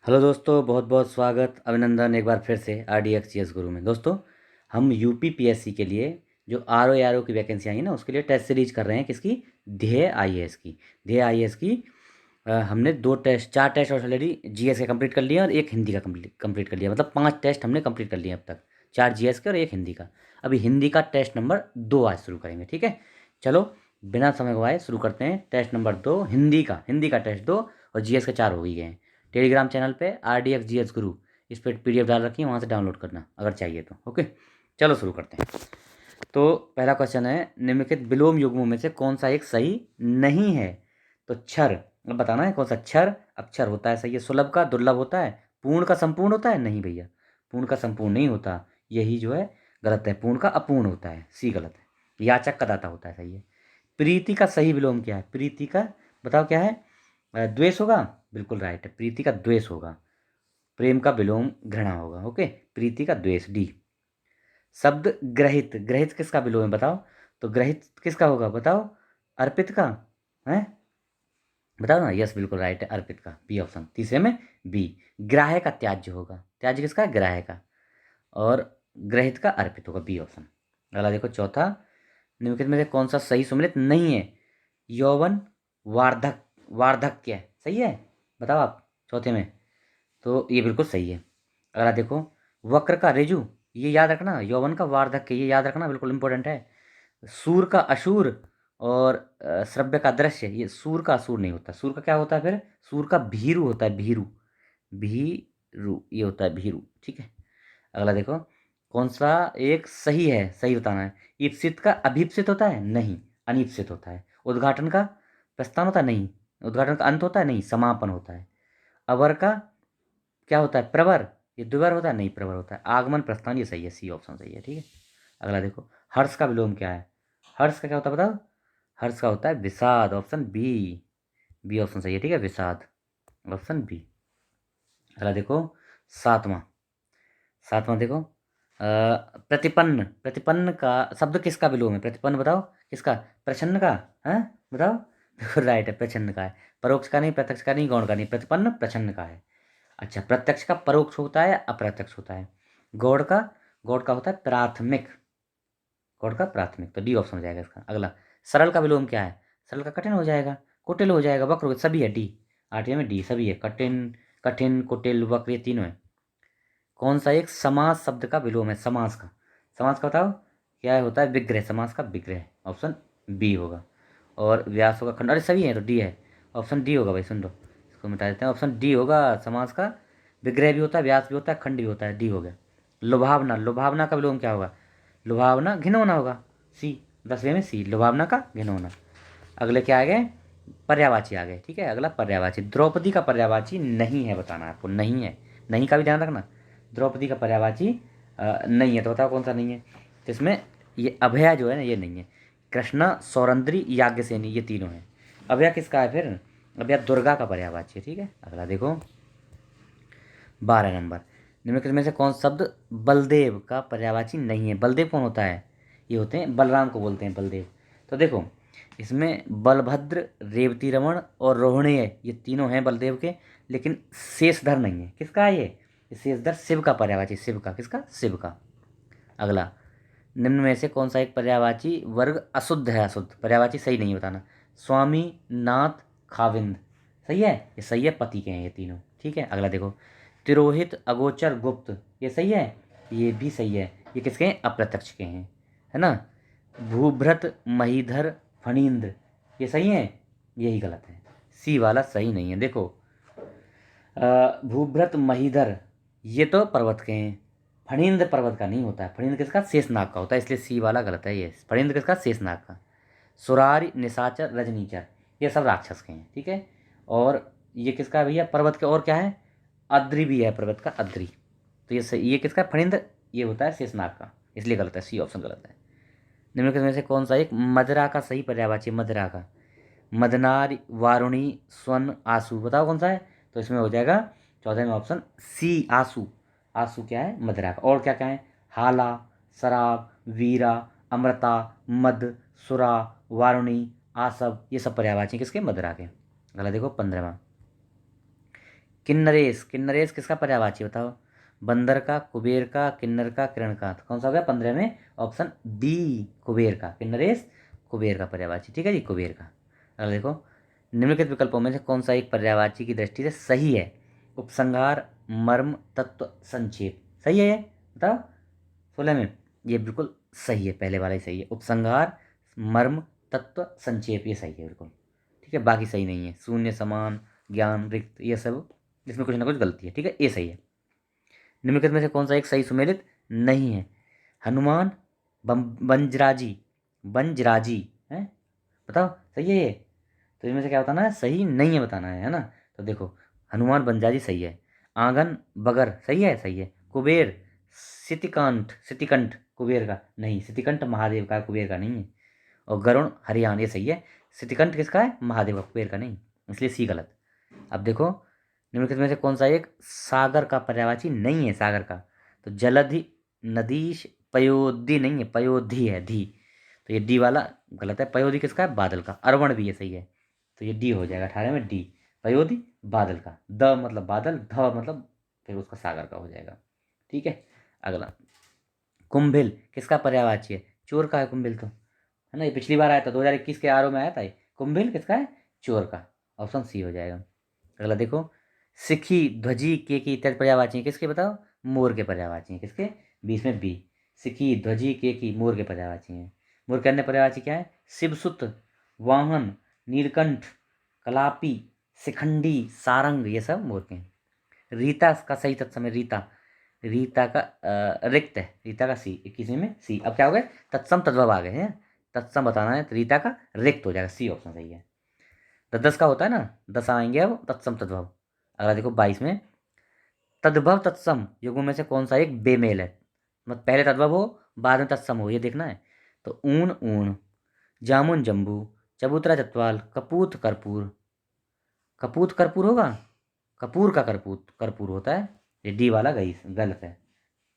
Hello दोस्तों, बहुत बहुत स्वागत, अभिनंदन एक बार फिर से RDX गुरु में। दोस्तों, हम UPPSC के लिए जो RO की वैकेंसी आई है ना, उसके लिए टेस्ट सीरीज कर रहे हैं। किसकी? ध्येय IAS की। ध्येय IAS की हमने 2 टेस्ट 4 टेस्ट ऑलरेडी GS के कंप्लीट कर लिए और एक हिंदी का कंप्लीट कर लिया। मतलब 5 टेस्ट हमने कंप्लीट कर लिए अब तक, 4 GS के और एक हिंदी का। अभी हिंदी का टेस्ट नंबर 2 आज शुरू करेंगे, ठीक है। चलो, बिना समय गवाए शुरू करते हैं। टेस्ट नंबर 2 हिंदी का टेस्ट 2 और GS के 4 हो ही गए हैं। टेलीग्राम चैनल पे RDX गुरु इस पर PDF डाल रखी है, वहाँ से डाउनलोड करना अगर चाहिए तो। ओके, चलो शुरू करते हैं। तो पहला क्वेश्चन है, निम्नलिखित विलोम युग्मों में से कौन सा एक सही नहीं है? तो क्षर, अब बताना है कौन सा। क्षर अक्षर होता है, सही है। सुलभ का दुर्लभ होता है। पूर्ण का संपूर्ण होता है, नहीं भैया, पूर्ण का संपूर्ण नहीं होता, यही जो है गलत है। पूर्ण का अपूर्ण होता है, सी गलत है। याचक का दाता होता है, सही है। प्रीति का सही विलोम क्या है? प्रीति का बताओ क्या है? द्वेष होगा, बिल्कुल राइट है। प्रीति का द्वेष होगा। प्रेम का विलोम घृणा होगा। ओके, प्रीति का द्वेष, डी। शब्द ग्रहित, ग्रहित किसका विलोम है बताओ? तो ग्रहित किसका होगा बताओ? अर्पित का है, बताओ ना। यस, बिल्कुल राइट है, अर्पित का, बी ऑप्शन। तीसरे में बी। ग्राह्य का त्याज्य होगा। त्याज्य किसका? ग्राह्य का। और ग्रहित का अर्पित होगा, बी ऑप्शन। अगला देखो, चौथा, निम्नलिखित में से कौन सा सही सुमेलित नहीं है? यौवन, वार्धक, वार्धक्य, सही है, बताओ आप चौथे में। तो ये बिल्कुल सही है। अगला देखो, वक्र का ऋजु, ये याद रखना। यौवन का वार्धक्य, ये याद रखना, बिल्कुल इंपॉर्टेंट है। सूर का अशूर और श्रव्य का दृश्य, ये सूर का असूर नहीं होता। सूर का क्या होता है फिर? सूर का भीरु होता है, भीरु। भीरु ये होता है, भीरु, ठीक है। अगला देखो, कौन सा एक सही है? सही बताना है। ईप्सित का अभीप्सित होता है, नहीं, अनीप्सित होता है। उद्घाटन का प्रस्थान होता है, नहीं। उद्घाटन का अंत होता है, नहीं, समापन होता है। अवर का क्या होता है? प्रवर, ये द्विवर होता है, नहीं, प्रवर होता है। आगमन प्रस्थान, ये सही है, सी ऑप्शन सही है, ठीक है। अगला देखो, हर्ष का विलोम क्या है? हर्ष का क्या होता है बताओ? हर्ष का होता है विषाद, ऑप्शन बी। बी ऑप्शन सही है, ठीक है, विषाद, ऑप्शन बी। अगला देखो, सातवां। सातवां देखो, प्रतिपन्न, प्रतिपन्न का शब्द किसका विलोम है? प्रतिपन्न बताओ किसका? प्रछन्न का है, बताओ। बिल्कुल राइट है, प्रछन्न का है। परोक्ष का नहीं, प्रत्यक्ष का नहीं, गौण का नहीं, प्रतिपन्न प्रछन्न का है। अच्छा, प्रत्यक्ष का परोक्ष होता है, अप्रत्यक्ष होता है। गौड़ का, गौड़ का होता है प्राथमिक, गौड़ का प्राथमिक, तो डी ऑप्शन हो जाएगा इसका। अगला, सरल का विलोम क्या है? सरल का कठिन हो जाएगा, कुटिल हो जाएगा, वक्र हो, सभी है, डी। आठवें में डी, सभी है। कठिन, कठिन, कुटिल, वक्र, ये तीनों है। कौन सा एक समास शब्द का विलोम है? समास का, समास का बताओ क्या होता है? विग्रह, समास का विग्रह, ऑप्शन बी होगा। और व्यास होगा, खंड, अरे सभी है तो डी है, ऑप्शन डी होगा भाई, सुन लो, इसको मिटा देते हैं। ऑप्शन डी होगा, समास का विग्रह भी होता है, व्यास भी होता है, खंड भी होता है, डी हो गया। लुभावना, लुभावना का विलोम क्या होगा? लुभावना घिनौना होगा, सी। 10वें में सी, लुभावना का घिनौना। अगले क्या आ गए? पर्यायवाची आ गए, ठीक है। अगला पर्यायवाची, द्रौपदी का पर्यायवाची नहीं है, बताना है आपको, नहीं है। नहीं का भी ध्यान रखना। द्रौपदी का पर्यायवाची नहीं है, तो बताओ कौन सा नहीं है? तो इसमें ये अभया जो है ना, ये नहीं है। कृष्णा, सौरंद्री, याज्ञसेनी, ये तीनों हैं। अभया किसका है फिर? अभया दुर्गा का पर्यायवाची है, ठीक है। अगला देखो, 12 नंबर, निम्नलिखित में से कौन शब्द बलदेव का पर्यायवाची नहीं है? बलदेव कौन होता है? ये होते हैं, बलराम को बोलते हैं बलदेव। तो देखो, इसमें बलभद्र, रेवती रमण और रोहिणीय, ये तीनों हैं बलदेव के, लेकिन शेषधर नहीं है। किसका है ये शेषधर? शिव का पर्यायवाची, शिव का, किसका? शिव का। अगला, निम्न में से कौन सा एक पर्यायवाची वर्ग अशुद्ध है? अशुद्ध पर्यायवाची सही नहीं बताना। स्वामी, नाथ, खाविंद, सही है, ये सही है, पति के हैं ये तीनों, ठीक है। अगला देखो, तिरोहित, अगोचर, गुप्त, ये सही है, ये भी सही है। ये किसके हैं? अप्रत्यक्ष के हैं, है ना। भूभृत, महीधर, फणींद्र, ये सही है, यही गलत है, सी वाला सही नहीं है। देखो, भूभृत, महीधर, ये तो पर्वत के हैं। फणींद्र पर्वत का नहीं होता है, फणींद्र किसका? शेषनाग का होता है, इसलिए सी वाला गलत है। ये फणींद्र किसका? शेषनाग का। सुरारी, निशाचर, रजनीचर, ये सब राक्षस के हैं, ठीक है। और ये किसका है भैया? पर्वत के। और क्या है? अद्रि भी है पर्वत का, अद्रि। तो ये सही, ये किसका है? फणींद्र, ये होता है शेषनाग का, इसलिए गलत है, सी ऑप्शन गलत है। निम्नलिखित में से कौन सा एक मदरा का सही पर्यायवाची? मदरा का, मदनार, वारुणी, स्वर्ण, आंसू, बताओ कौन सा है? तो इसमें हो जाएगा चौथे में ऑप्शन सी, आंसू। आंसू क्या है? मदरा का। और क्या क्या है? हाला, शराब, वीरा, अमृता, मद, सुरा, वारुणी, आसव, ये सब पर्यायवाची किसके? मदरा के। अगला देखो, 15वां, किन्नरेश, किन्नरेश किसका पर्यायवाची बताओ? बंदर का, कुबेर का, किन्नर का, किरण का। तो कौन सा हो गया 15 में? ऑप्शन बी, कुबेर का। किन्नरेश कुबेर का पर्यायवाची, ठीक है जी, कुबेर का। अगला देखो, निम्नलिखित विकल्पों में से कौन सा एक पर्यायवाची की दृष्टि से सही है? उपसंहार, मर्म, तत्व, संक्षेप। सही है ये? बताओ 16 में। ये बिल्कुल सही है, पहले वाला ही सही है। उपसंहार, मर्म, तत्व, संक्षेप, ये सही है बिल्कुल। ठीक है, बाकी सही नहीं है। शून्य, समान, ज्ञान, रिक्त, ये सब इसमें कुछ ना कुछ गलती है। ठीक है, ये सही है। निम्नलिखित में से कौन सा एक सही सुमेलित नहीं है? हनुमान, बंजराजी, बंजराजी है, बताओ सही है ये? तो इनमें से क्या बताना है? सही नहीं है बताना है ना? तो देखो, हनुमान बंजारी सही है। आंगन बगर सही है, सही है। कुबेर, सितिकांठ, सितिकंठ कुबेर का नहीं, सितिकंठ महादेव का, कुबेर का नहीं है। और गरुण हरियाण, ये सही है। सितिकंठ किसका है? महादेव का, कुबेर का नहीं, इसलिए सी गलत। अब देखो, निम्नलिखित में से कौन सा एक सागर का पर्यायवाची नहीं है? सागर का, तो जलधि, नदीश, पयोधि नहीं है, पयोधि है, धी। तो ये डी वाला गलत है। पयोधि किसका है? बादल का। अरवण भी ये सही है, तो ये डी हो जाएगा 18 में, डी। पयोधि बादल का, द मतलब बादल, ध मतलब फिर उसका सागर का हो जाएगा। ठीक है, अगला, कुंभिल किसका पर्यायवाची है? चोर का है कुंभिल तो, है ना? ये पिछली बार आया था, 2021 के आरओ में आया था ये। कुंभिल किसका है? चोर का। ऑप्शन सी हो जाएगा। अगला देखो, सिखी, ध्वजी, के इत्यादि पर्यायवाची हैं किसके बताओ? मोर के पर्यायवाची हैं। किसके? 20 में बी। सिखी, ध्वजी, के मोर के पर्यायवाची हैं। मोर के अन्य पर्यायवाची क्या है? शिवसुत, वाहन, नीलकंठ, कलापी, शिखंडी, सारंग, ये सब मोर के हैं। रीता का सही तत्सम है रीता। रीता का रिक्त है, रीता का सी, 21 में सी। अब क्या हो गए? तत्सम तद्भव आ गए हैं। तत्सम बताना है तो रीता का रिक्त हो जाएगा, सी ऑप्शन सही है। तो 10 का होता है ना, 10 आएंगे अब तत्सम तद्भव। अगला देखो 22 में, तद्भव तत्सम युग्म में से कौन सा एक बेमेल है? मतलब पहले तद्भव हो, बाद में तत्सम हो, ये देखना है। तो ऊन ऊन, जामुन जम्बू, चबूतरा चतवाल, कपूत कर्पूर। कपूत कर्पूर होगा? कपूर का कर्पूत कर्पूर होता है, ये डी वाला गई गलत है।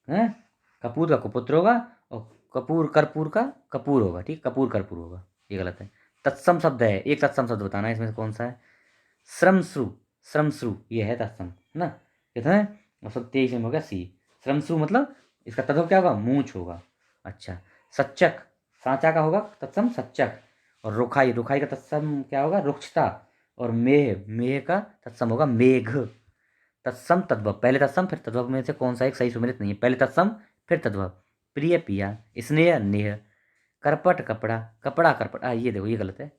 हैं? कपूर का कुपुत्र होगा, और कपूर कर्पूर का कपूर होगा। ठीक, कपूर कर्पूर होगा, ये गलत है। तत्सम शब्द है, एक तत्सम शब्द बताना है इसमें से कौन सा है? श्रमश्रु, श्रमश्रु ये है तत्सम, है ना? कितना है? और 23 में हो गया सी। श्रमश्रु मतलब इसका तत्व क्या होगा? मूंछ होगा। अच्छा, सच्चक, सांचा का होगा तत्सम सच्चक। और रुखाई, रुखाई का तत्सम क्या होगा? रुक्षता। और मेह, मेह का तत्सम होगा मेघ। तत्सम तद्भव, पहले तत्सम फिर तद्भव में से कौन सा एक सही सुमेलित नहीं है? पहले तत्सम फिर तद्भव। प्रिय पिया, स्नेह नेह, करपट कपड़ा, कपड़ा करपट, ये देखो ये गलत है।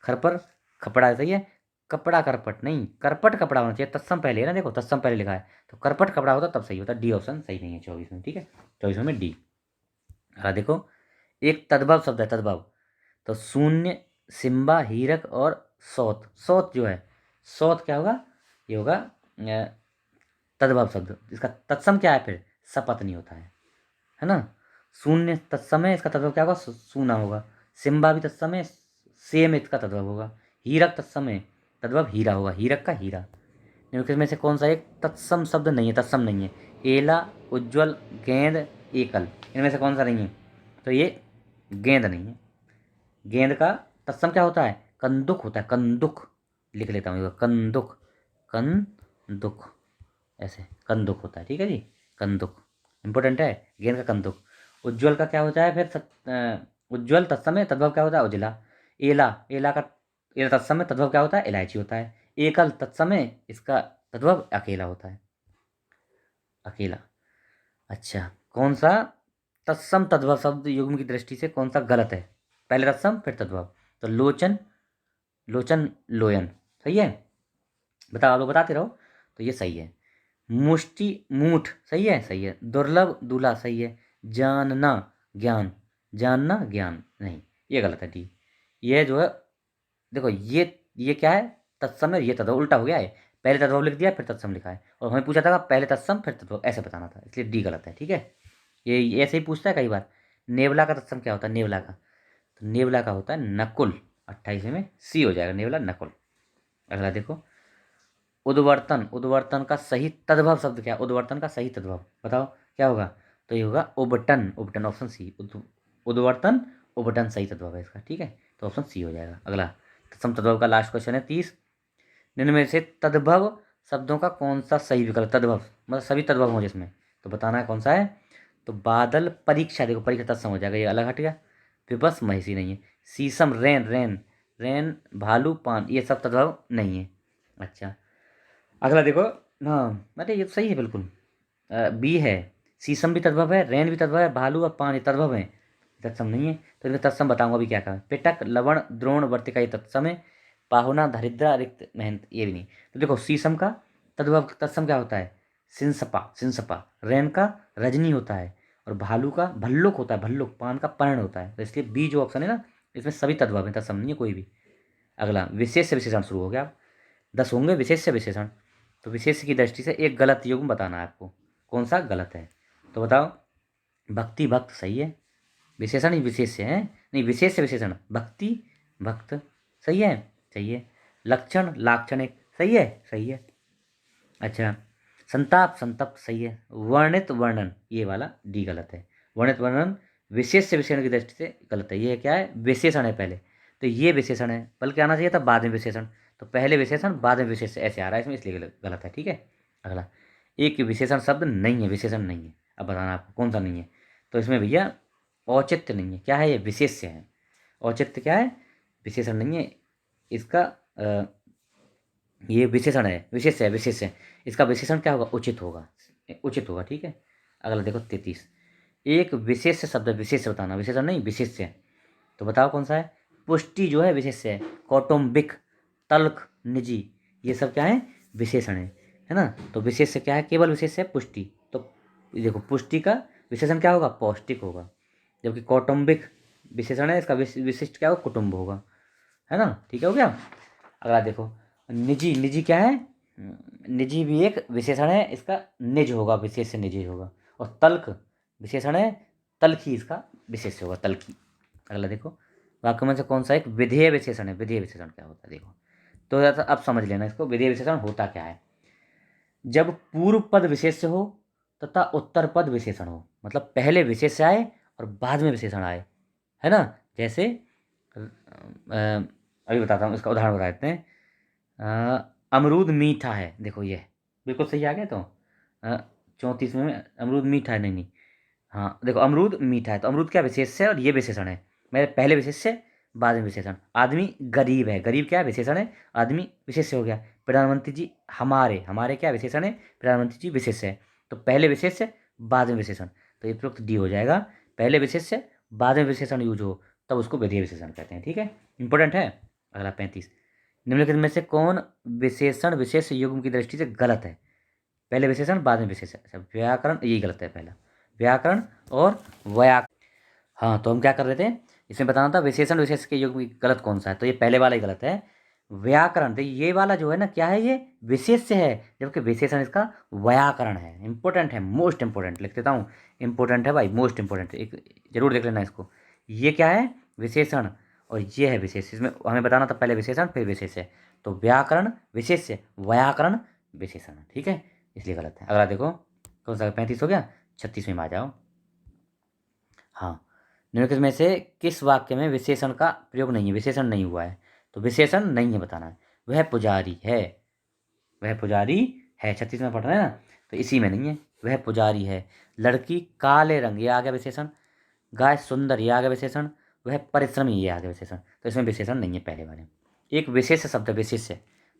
खरपर खपड़ा सही है, कपड़ा करपट नहीं, करपट कपड़ा होना चाहिए। तत्सम पहले है ना, देखो तत्सम पहले लिखा है, तो करपट कपड़ा होता तब सही होता। डी ऑप्शन सही नहीं है 24 में। ठीक है, 24 में डी। हाँ देखो, एक तद्भव शब्द है, तद्भव। तो शून्य, सिम्बा, हीरक और सौत। सौत जो है, सौत क्या होगा? ये होगा तद्भव शब्द। इसका तत्सम क्या है फिर? सपत नहीं होता है ना? शून्य तत्सम है, इसका तद्भव क्या होगा? सूना होगा। सिम्बा भी तत्सम है, सेम इसका तद्भव होगा। हीरक तत्सम है, तद्भव हीरा होगा, हीरक का हीरा। निम्नलिखित में से कौन सा एक तत्सम शब्द नहीं है? तत्सम नहीं है। एला, उज्ज्वल, गेंद, एकल, इनमें से कौन सा नहीं है? तो ये गेंद नहीं है। गेंद का तत्सम क्या होता है? कंदुक होता है, कंदुक। लिख लेता हूँ, कंदुक, कंदुक, ऐसे कंदुक होता है। ठीक है जी, कंदुक इंपॉर्टेंट है। गेंद का कंदुक। उज्ज्वल का क्या होता है फिर? उज्ज्वल तत्सम में तद्भव क्या होता है? उजला। एला, एला का एला तत्सम में तद्भव क्या होता है? इलायची होता है। एकल तत्सम में इसका तद्भव अकेला होता है, अकेला। अच्छा, कौन सा तत्सम तद्भव शब्द युग्म की दृष्टि से कौन सा गलत है? पहले तत्सम फिर तद्भव। तो लोचन, लोचन, लोयन सही है। बताओ, आप लोग बताते रहो। तो ये सही है। मुष्टि, मूठ सही है, सही है। दुर्लभ, दूल्हा सही है। जानना, ज्ञान, जानना ज्ञान नहीं, ये गलत है डी। ये जो है, देखो ये क्या है? तत्सम है, ये तत्व उल्टा हो गया है। पहले तत्व लिख दिया फिर तत्सम लिखा है, और हमें पूछा था पहले तत्सम फिर तत्व, ऐसे बताना था, इसलिए डी गलत है। ठीक है, ये ऐसे ही पूछता है कई बार। नेवला का तत्सम क्या होता है? नेवला का, तो नेवला का होता है नकुल। 28 में सी हो जाएगा, नेवला नकुल। अगला देखो, उद्वर्तन, उद्वर्तन का सही तद्भव शब्द क्या है? उद्वर्तन का सही तद्भव बताओ क्या होगा? तो ये होगा उबटन, उबटन ऑप्शन सी। उद्वर्तन, उबटन सही तद्भव है इसका। ठीक है, तो ऑप्शन सी हो जाएगा। अगला तत्सम तद्भव का लास्ट क्वेश्चन है 30। निम्न में से तद्भव शब्दों का कौन सा सही विकल्प, तद्भव मतलब सभी तद्भव हों जिसमें, तो बताना है कौन सा है। तो बादल परीक्षा, देखो परीक्षा तत्सम हो जाएगा, ये अलग हट गया। फिर बस महिषी नहीं है। शीशम, रेन रेन, रेन भालू पान, ये सब तद्भव नहीं है। अच्छा, अगला देखो। हाँ अरे ये तो सही है बिल्कुल। बी है, शीशम भी तद्भव है, रेन भी तद्भव है, भालू और पान ये तद्भव है, तत्सम नहीं है। तो इनका तत्सम बताऊंगा अभी क्या कहा। पिटक, लवण, द्रोण, वर्तिका ये तत्सम है। पाहुना, दरिद्रा, रिक्त, मेहनत ये भी नहीं। तो देखो शीशम का तद्भव तत्सम क्या होता है, सिंसपा, सिंसपा। रेन का रजनी होता है, और भालू का भल्लुक होता है, भल्लुक। पान का पर्ण होता है। तो इसलिए बी जो ऑप्शन है ना, इसमें सभी तद्भव है, तत्सम नहीं है कोई भी। अगला विशेष से विशेषण शुरू हो गया। 10 होंगे विशेष से विशेषण। तो विशेष की दृष्टि से एक गलत युग्म बताना है आपको, कौन सा गलत है। तो बताओ। भक्ति, भक्त सही है। विशेषण ही विशेष से है, नहीं विशेष से विशेषण। भक्ति, भक्त सही है, सही है। लक्षण, लाक्षण एक सही है, सही है। अच्छा, संताप, संतप्त सही है। वर्णित, वर्णन ये वाला डी गलत है। वर्णित, वर्णन विशेष से विशेषण की दृष्टि से गलत है। ये क्या है, विशेषण है पहले, तो ये विशेषण है, बल्कि आना चाहिए था बाद में विशेषण। तो पहले विशेषण बाद में विशेष ऐसे आ रहा है इसमें, इसलिए गलत है। ठीक है। अगला, एक विशेषण शब्द नहीं है, विशेषण नहीं है। अब बताना आपको कौन सा नहीं है। तो इसमें भैया औचित्य नहीं है। क्या है ये, विशेष्य है। औचित्य क्या है, विशेषण नहीं है इसका। ये विशेषण है, विशेष है, विशेष है। इसका विशेषण क्या होगा, उचित होगा, उचित होगा। ठीक है। अगला देखो 33। एक विशेष शब्द, विशेष बताना, विशेषण नहीं विशेष है। तो बताओ कौन सा है। पुष्टि जो है विशेष है। कौटुंबिक, तल्ख, निजी ये सब क्या है, विशेषण है ना। तो विशेष से क्या है, केवल विशेष है पुष्टि। तो देखो पुष्टि का विशेषण क्या होगा, पौष्टिक होगा। जबकि कौटुंबिक विशेषण है, इसका विशिष्ट क्या होगा, कुटुंब होगा, है ना। ठीक है, हो गया। अगला देखो निजी, निजी क्या है, निजी भी एक विशेषण है, इसका निज होगा, विशेष से निजी होगा। और तल्ख विशेषण है, तल्खी इसका विशेष होगा, तल्खी। अगला देखो, वाक्य में से कौन सा एक विधेय विशेषण है। विधेय विशेषण क्या होता है देखो। तो अब समझ लेना इसको, विधेय विशेषण होता क्या है। जब पूर्व पद विशेष्य हो तथा उत्तर पद विशेषण हो, मतलब पहले विशेष्य आए और बाद में विशेषण आए, है ना। जैसे अभी बताता हूँ, इसका उदाहरण बता देते हैं। अमरूद मीठा है, देखो ये बिल्कुल सही आ गया। तो 34 में अमरूद मीठा है, नहीं नहीं, हाँ देखो अमरूद मीठा है, तो अमरूद क्या विशेष है और ये विशेषण है। मेरे पहले विशेष है, बाद में विशेषण। आदमी गरीब है, गरीब क्या है, विशेषण है। आदमी विशेष हो गया। प्रधानमंत्री जी हमारे, हमारे क्या विशेषण है, प्रधानमंत्री जी विशेष है। तो पहले विशेष है, बाद में विशेषण, तो ये उपयुक्त डी हो जाएगा। पहले विशेष है, बाद में विशेषण यूज हो, तब उसको विधेय विशेषण कहते हैं। ठीक है, इंपॉर्टेंट है। अगला 35। निम्नलिखित में से कौन विशेषण विशेष युग्म की दृष्टि से गलत है। पहले विशेषण बाद में विशेषण। अच्छा, व्याकरण यही गलत है, पहला व्याकरण और व्याक हाँ, तो हम क्या कर रहे थे, इसमें बताना था विशेषण विशेष के युग्म की गलत कौन सा है। तो ये पहले वाला ही गलत है, व्याकरण। तो ये वाला जो है ना, क्या है, ये विशेष है, जबकि विशेषण इसका व्याकरण है। इंपॉर्टेंट है, मोस्ट इंपॉर्टेंट लिख देता हूँ। इंपॉर्टेंट है भाई, मोस्ट इंपॉर्टेंट, एक जरूर देख लेना इसको। ये क्या है, विशेषण, और ये है विशेष। इसमें हमें बताना था पहले विशेषण फिर विशेष है। तो व्याकरण विशेष है, व्याकरण विशेषण है। ठीक है, इसलिए गलत है। अगला देखो, कौन सा 35 हो गया। 36 में आ जाओ। हाँ, निम्नलिखित में से किस वाक्य में विशेषण का प्रयोग नहीं है, विशेषण नहीं हुआ है। तो विशेषण नहीं है बताना है। वह पुजारी है, वह पुजारी है, 36 में पढ़ रहे हैं ना, तो इसी में नहीं है। वह पुजारी है। लड़की काले रंग, ये आ गया विशेषण। गाय सुंदर, ये आ गया विशेषण। वह परिश्रमी, ये आ गया विशेषण। तो इसमें विशेषण नहीं है पहले वाले में। एक विशेष शब्द, विशेष,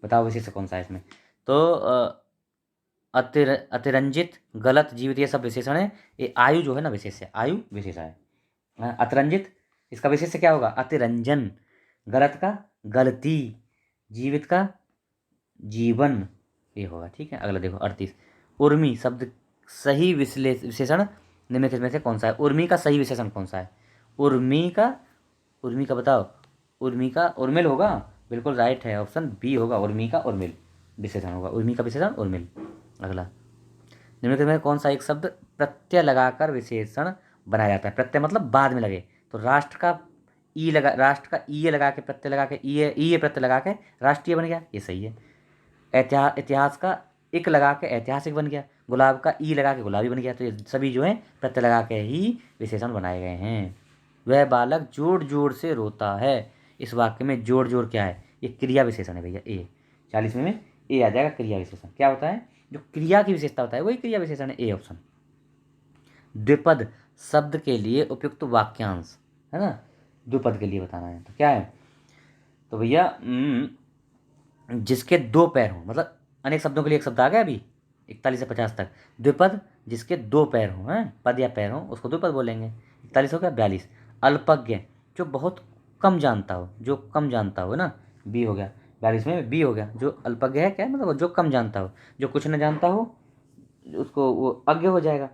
बताओ विशेष कौन सा है इसमें। तो अतिरंजित, गलत, जीवित ये सब विशेषण है। ये आयु जो है ना विशेष है, आयु विशेषण है। अतिरंजित इसका विशेष क्या होगा, अतिरंजन। गलत का गलती, जीवित का जीवन, ये होगा। ठीक है, अगला देखो 38। उर्मी शब्द सही विशेषण निम्नलिखित में से कौन सा है। उर्मी का सही विशेषण कौन सा है। उर्मी का, उर्मी का बताओ। उर्मी का उर्मिल होगा, बिल्कुल राइट है, ऑप्शन बी होगा। उर्मी का उर्मिल विशेषण होगा, उर्मी का विशेषण उर्मिल। अगला, निम्नलिखित में कौन सा एक शब्द प्रत्यय लगाकर विशेषण बनाया जाता है। प्रत्यय मतलब बाद में लगे। तो राष्ट्र का ई लगा, राष्ट्र का ई लगा के, प्रत्यय लगा के, ई प्रत्यय लगा के राष्ट्रीय बन गया, ये सही है। इतिहास का इक लगा के ऐतिहासिक बन गया। गुलाब का ई लगा के गुलाबी बन गया। तो ये सभी जो है प्रत्यय लगा के ही विशेषण बनाए गए हैं। वह बालक जोर जोर से रोता है। इस वाक्य में जोर जोर क्या है, ये क्रिया विशेषण है भैया। ए 40 में ए आ जाएगा क्रिया विशेषण। क्या होता है, जो क्रिया की विशेषता होता है वही क्रिया विशेषण है, ए ऑप्शन। द्विपद शब्द के लिए उपयुक्त वाक्यांश, है ना, द्विपद के लिए बताना है तो क्या है, तो भैया जिसके दो पैर हों, मतलब अनेक शब्दों के लिए एक शब्द आ गया अभी 41 से 50 तक। द्विपद जिसके दो पैर हों, हैं, पद या पैर हों, उसको द्विपद बोलेंगे। 41 हो गया। 42 अल्पज्ञ, जो बहुत कम जानता हो, जो कम जानता हो ना, बी हो गया। 42 में बी हो गया, जो अल्पज्ञ है क्या है, मतलब जो कम जानता हो, जो कुछ न जानता हो उसको वो अज्ञ हो जाएगा।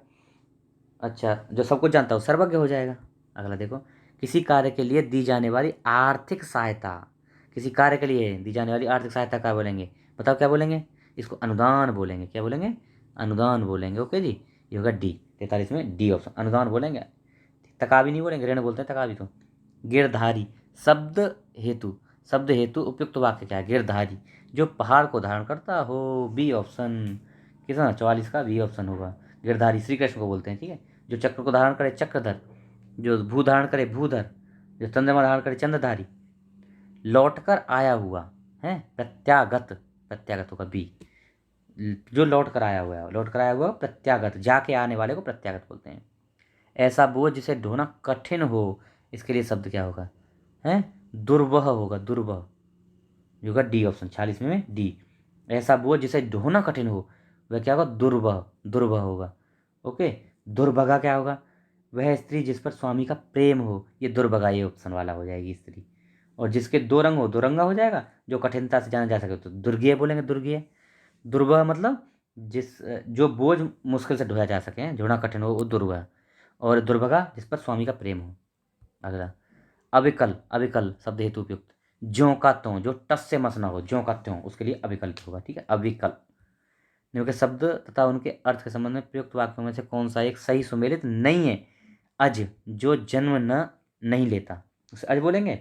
अच्छा, जो सब कुछ जानता हो सर्वज्ञ हो जाएगा। अगला देखो, किसी कार्य के लिए दी जाने वाली आर्थिक सहायता, किसी कार्य के लिए दी जाने वाली आर्थिक सहायता क्या बोलेंगे, बताओ क्या बोलेंगे, इसको अनुदान बोलेंगे। क्या बोलेंगे, अनुदान बोलेंगे। ओके जी, ये होगा डी। 43 में डी ऑप्शन, अनुदान बोलेंगे। तकावी नहीं बोलेंगे, ऋण बोलते हैं तकावी तो। गिरधारी शब्द हेतु, शब्द हेतु उपयुक्त वाक्य क्या है, गिरधारी जो पहाड़ को धारण करता हो, बी ऑप्शन। कितना, 44 का बी ऑप्शन होगा। गिरधारी श्री कृष्ण को बोलते हैं, ठीक है। जो चक्र को धारण करे चक्रधर, जो भू धारण करे भूधर, जो चंद्रमा धारण करे चंद्रधारी। लौटकर आया हुआ है प्रत्यागत, प्रत्यागत होगा बी। जो लौट कर आया हुआ है, लौट कर आया हुआ प्रत्यागत, जाके आने वाले को प्रत्यागत बोलते हैं। ऐसा बोझ जिसे ढोना कठिन हो, इसके लिए शब्द क्या होगा, है दुर्वह होगा, दुर्वह जो होगा डी ऑप्शन। 46 में डी। ऐसा बोझ जिसे ढोना कठिन हो वह क्या होगा, दुर्वह, दुर्वह होगा। ओके। दुर्भगा क्या होगा, वह स्त्री जिस पर स्वामी का प्रेम हो, ये दुर्भगा, ये ऑप्शन वाला हो जाएगी स्त्री। और जिसके दो रंग हो, दुरंगा हो जाएगा। जो कठिनता से जाना जा सके तो दुर्गेय बोलेंगे, दुर्गेय। दुर्वह मतलब जिस, जो बोझ मुश्किल से ढोया जा सके, ढोना कठिन हो, वो दुर्वह। और दुर्भगा जिस पर स्वामी का प्रेम हो। अगला, अविकल, अविकल शब्द हेतु उपयुक्त, ज्यों का त्यों, जो टस से मस ना हो, ज्यों का त्यों, उसके लिए अविकल्प होगा, ठीक है, अविकल। निम्न के शब्द तथा उनके अर्थ के संबंध में प्रयुक्त वाक्यों में से कौन सा एक सही सुमेलित नहीं है, अज जो जन्म न नहीं लेता, उसे अज बोलेंगे,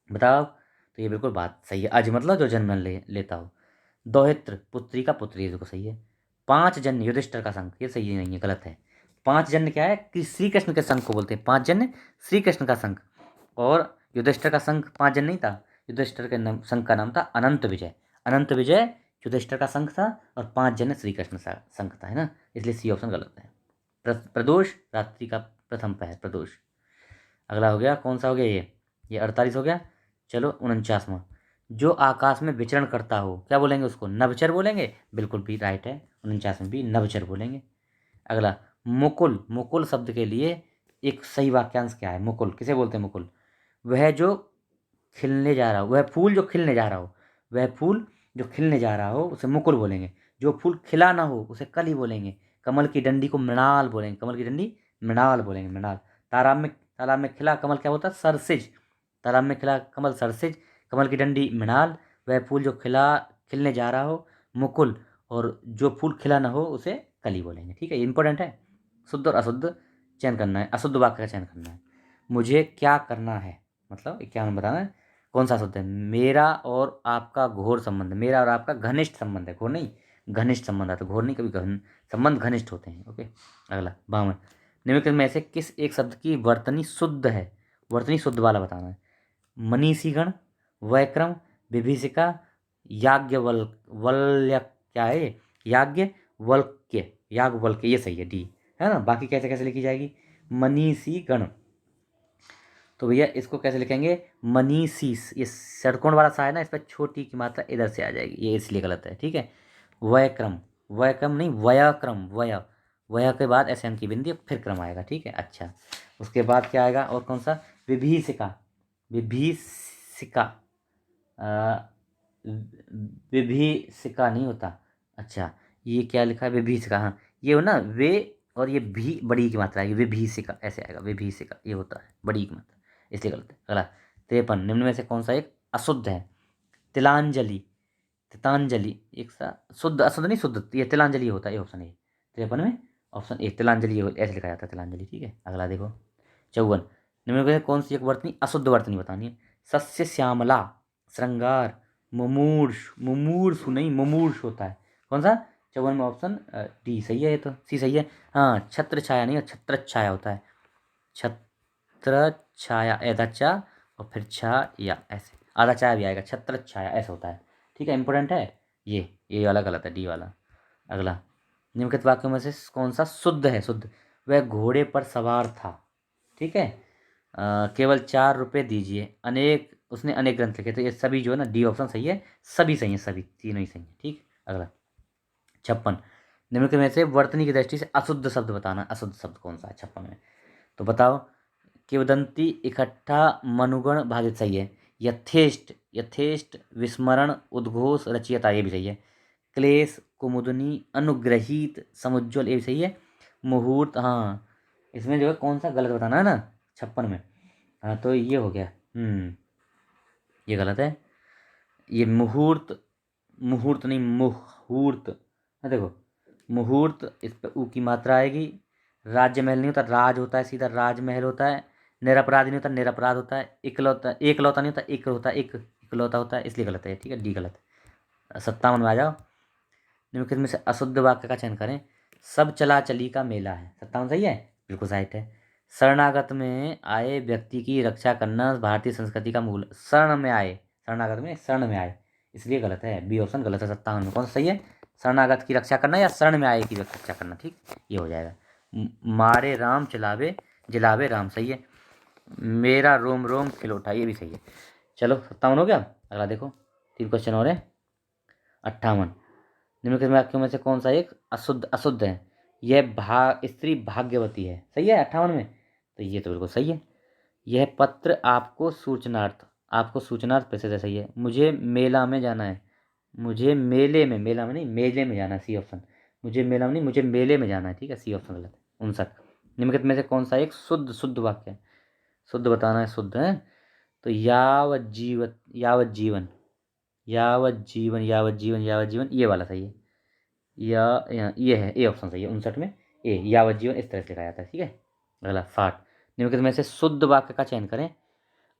बताओ। तो ये बिल्कुल बात सही है, अज मतलब जो जन्म लेता हो। दोहित्र पुत्री का पुत्री, ये देखो सही है। पांच जन्य युधिष्ठिर का संघ, ये सही नहीं है, गलत है। पांच जन्य क्या है कि श्री कृष्ण के संघ को बोलते हैं, पांच जन्य श्री कृष्ण का संघ। और युधिष्ठिर का संघ पांच जन नहीं था, युधिष्ठिर के संघ का नाम था अनंत विजय। अनंत विजय युधिष्ठिर का संघ था और पांच जन श्री कृष्ण का संघ था, है ना, इसलिए सी ऑप्शन गलत है। प्रदोष रात्रि का प्रथम पहर, प्रदोष। अगला हो गया, कौन सा हो गया ये 48 हो गया। चलो 49वां, जो आकाश में विचरण करता हो, क्या बोलेंगे उसको, नभचर बोलेंगे, बिल्कुल भी राइट है, 49 में भी नभचर बोलेंगे। अगला, मुकुल, मुकुल शब्द के लिए एक सही वाक्यांश क्या है, मुकुल किसे बोलते हैं, मुकुल वह जो खिलने जा रहा हो, वह फूल जो खिलने जा रहा हो, वह फूल जो खिलने जा रहा हो उसे मुकुल बोलेंगे। जो फूल खिला ना हो उसे कली बोलेंगे। कमल की डंडी को मृणाल बोलेंगे, कमल की डंडी मृणाल बोलेंगे, मृणाल। तालाब में खिला कमल क्या होता है, सरसिज। तालाब में खिला कमल सरसिज, कमल की डंडी मृणाल। वह फूल जो खिलने जा रहा हो मुकुल, और जो फूल खिला ना हो उसे कली बोलेंगे, ठीक है, इंपॉर्टेंट है। शुद्ध और अशुद्ध चयन करना है, अशुद्ध वाक्य का चयन करना है। मुझे क्या करना है, मतलब क्या बताना है, कौन सा शब्द है, मेरा और आपका घोर संबंध, मेरा और आपका घनिष्ठ संबंध है, घोर नहीं, घनिष्ठ संबंध आता, घोर नहीं, कभी संबंध घनिष्ठ होते हैं। ओके। अगला 52, निम्नलिखित में से किस एक शब्द की वर्तनी शुद्ध है, वर्तनी शुद्ध वाला बताना है। मनीषीगण, वैक्रम, विभीषिका, याज्ञवल्क्य, क्या है ये, याज्ञवल्क्य, याज्ञवल्क्य, ये सही है डी, है ना। बाकी कैसे कैसे लिखी जाएगी, मनीषीगण, तो भैया इसको कैसे लिखेंगे, मनीषीस, ये षटकोण वाला सा है ना, इस पर छोटी की मात्रा इधर से आ जाएगी, ये इसलिए गलत है, ठीक है। वयक्रम, वयक्रम नहीं वयक्रम, वय के बाद एस एन की बिंदी, फिर क्रम आएगा, ठीक है। अच्छा, उसके बाद क्या आएगा, और कौन सा, विभीषिका, विभीषिका, विभीषिका नहीं होता। अच्छा, ये क्या लिखा है, विभीषिका, हाँ ये हो ना, वे और ये भी बड़ी की मात्रा आएगी, विभीषिका ऐसे आएगा, विभीषिका ये होता है बड़ी की मात्रा, इसलिए गलत है। अगला 53, निम्न में से कौन सा एक अशुद्ध है, तिलांजलि, तितांजलि, एक सा शुद्ध, अशुद्ध नहीं शुद्ध, ये तिलांजलि होता है, ये ऑप्शन ए। 53 में ऑप्शन ए तिलांजलि, ऐसे लिखा जाता है तिलांजलि, ठीक है। अगला देखो 54, निम्न में से कौन सी एक वर्तनी अशुद्ध वर्तनी बतानी है, सस्य श्यामला, श्रृंगार, मुमूर्ष, मुमूर्षु नहीं मुमूर्ष होता है, कौन सा, 54 में ऑप्शन डी सही है, ये तो सी सही है। हाँ, छत्र छाया नहीं, छत्र छाया होता है, छत्र छाया, आधा चा और फिर छा या ऐसे, आधा छाया भी आएगा, छत्र छाया ऐसे होता है, ठीक है, इंपॉर्टेंट है। ये वाला गलत है, डी वाला। अगला, निम्नलिखित वाक्यों में से कौन सा शुद्ध है? शुद्ध, वह घोड़े पर सवार था। ठीक है। केवल 4 रुपये दीजिए, अनेक, उसने अनेक ग्रंथ लिखे। तो ये सभी जो है ना, डी ऑप्शन सही है, सभी सही है, सभी तीनों ही सही है। ठीक। अगला 56, निम्नलिखित में से वर्तनी की दृष्टि से अशुद्ध शब्द बताना। अशुद्ध शब्द कौन सा है 56 में? तो बताओ। किंवदंती, इकट्ठा, मनुगण, भाजित सही है। यथेष्ट, यथेष्ट, विस्मरण, उद्घोष, रचयिता ये भी सही है। क्लेश, कुमुदनी, अनुग्रहीत, समुज्ज्वल ये भी सही है। मुहूर्त, हाँ इसमें जो है कौन सा गलत बताना है ना 56 में। हाँ तो ये हो गया, ये गलत है। ये मुहूर्त, मुहूर्त नहीं मुहूर्त। हाँ देखो, मुहूर्त इस पर ऊ की मात्रा आएगी। राज्य महल नहीं होता, राज होता है, सीधा राजमहल होता है। निरपराध नहीं होता, निरपराध होता है। इकलौता, एकलौता नहीं होता, एक होता है, एक इकलौता होता है, इसलिए गलत है। ठीक है, डी गलत है। 57 में आ जाओ। निम्नलिखित में से अशुद्ध वाक्य का चयन करें। सब चला चली का मेला है। 57 सही है, बिल्कुल सही है। शरणागत में आए व्यक्ति की रक्षा करना भारतीय संस्कृति का मूल। शरण में आए, शरणागत में शरण में आए, इसलिए गलत है, बी ऑप्शन गलत है। 57 में कौन सा सही है? शरणागत की रक्षा करना या शरण में आए की रक्षा करना। ठीक, ये हो जाएगा। मारे राम चिलावे जिलावे राम सही है। मेरा रोम रोम खिल उठा ये भी सही है। चलो 57 हो गया। अगला देखो, 3 क्वेश्चन और है। 58, निम्नलिखित वाक्यों में से कौन सा एक अशुद्ध अशुद्ध है? यह स्त्री भाग्यवती है। सही है 58 में, तो ये तो बिल्कुल सही है। यह पत्र आपको सूचनार्थ प्रेषित है। सही है। मुझे मेला में जाना है। मुझे मेले में, मेला में नहीं मेले में जाना है, सी ऑप्शन। मुझे मेला में नहीं, मुझे मेले में जाना है। ठीक है, सी ऑप्शन गलत है। 59, निम्नलिखित में से कौन सा एक शुद्ध शुद्ध वाक्य है? शुद्ध बताना है, शुद्ध है। तो यावत जीवन, यावत जीवन, ये वाला सही है। ये है, ए ऑप्शन सही है 59 में। ए यावत जीवन इस तरह से लिखा जाता है। ठीक है। अगला 60, निम्नलिखित में से शुद्ध वाक्य का चयन करें।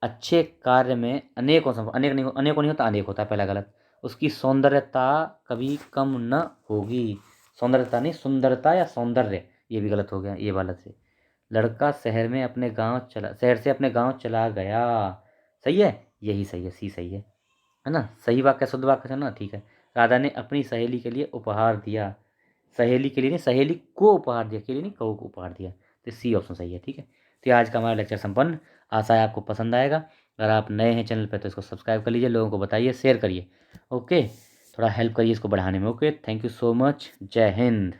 अच्छे कार्य में अनेकों अनेक नहीं अनेकों नहीं होता, अनेक होता है, पहला गलत। उसकी सौंदर्यता कभी कम न होगी। सौंदर्यता नहीं, सुंदरता या सौंदर्य, ये भी गलत हो गया, ये वाला से। लड़का शहर से अपने गांव चला गया। सही है, यही सही है, सी सही है ना। सही वाक्य शुद्ध वाक्य है ना। ठीक है। राधा ने अपनी सहेली के लिए उपहार दिया। सहेली के लिए नहीं, सहेली को उपहार दिया, के लिए नहीं, को उपहार दिया। तो सी ऑप्शन सही है। ठीक है। तो ये आज का हमारा लेक्चर संपन्न। आशा है आपको पसंद आएगा। अगर आप नए हैं चैनल पर तो इसको सब्सक्राइब कर लीजिए, लोगों को बताइए, शेयर करिए। ओके, थोड़ा हेल्प करिए इसको बढ़ाने में। Okay, thank you so much. जय हिंद।